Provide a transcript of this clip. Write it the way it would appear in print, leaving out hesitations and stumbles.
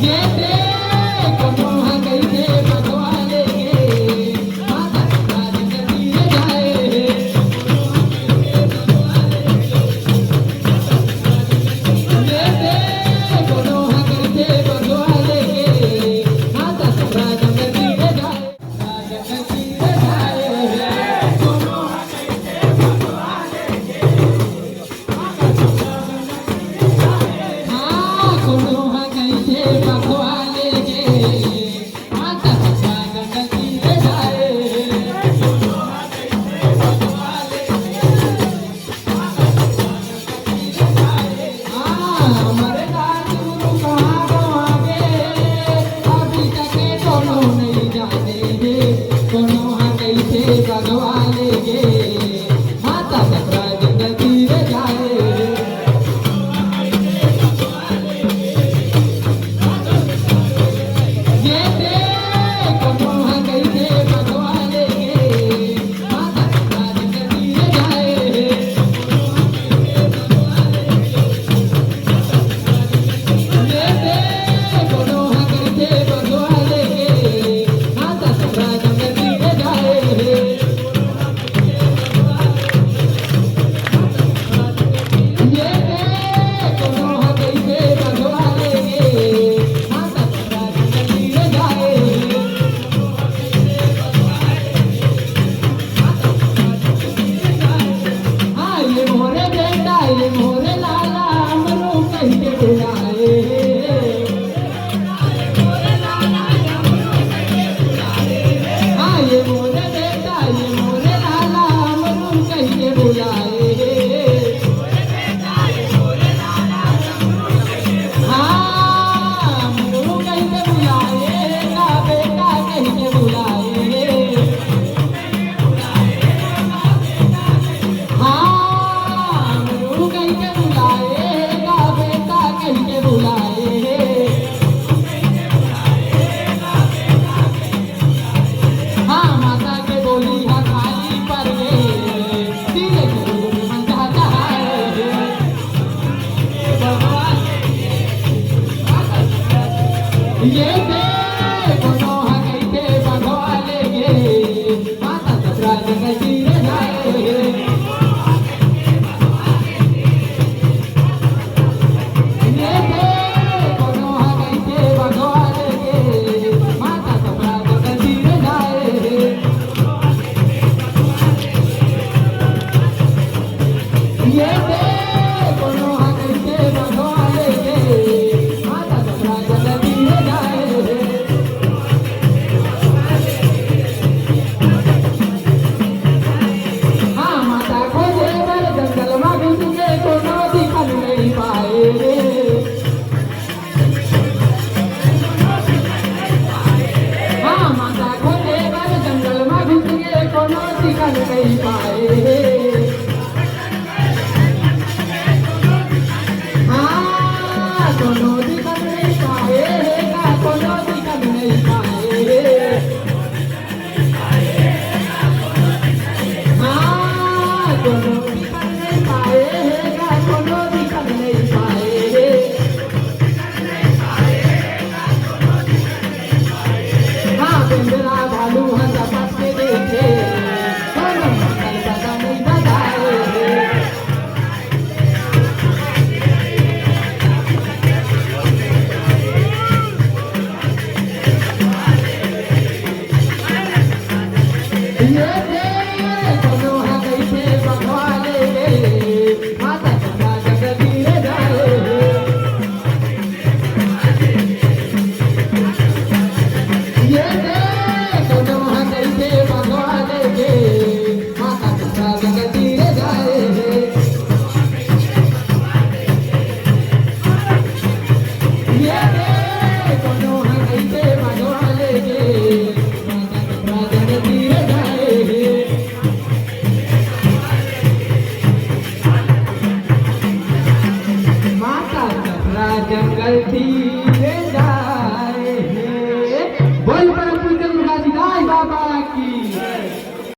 ये देखो मोह कैसे भगवान के माता राज दिए जाए। ये देखो मोह कैसे भगवान के माता राज दिए जाए। राज दिए जाए हाँ मोह कैसे भगवान के माता राज दिए जाए। हमारे गुरु कहाँ गवागे अभी तक दोनों नहीं जाने दे दोनों हाँ कैसे भगवान के माता ससुरा जगती रे जाए। ये देखो मोह कैसे भगवान के माता ससुरा जगती रे जाए। ये देखो मोह कैसे भगवान के माता ससुरा जगती रे जाए। ये देखो मोह कैसे भगवान के माता ससुरा जगती रे जाए। हाँ ये मोरे बेटा ये मोरे लाला हमरो कह के बुलाए। हाँ ये मोरे बेटा ये मोरे लाला हमरो कह के बुलाए। हाँ हमरो कह के बुलाए का बेटा कह के बुलाए। हाँ हमरो कह के बुलाए का बेटा कह के बुलाए। हाँ माता के बोली हा खाली पर गए धीरे धीरे मन जाता है। भगवान ये देखो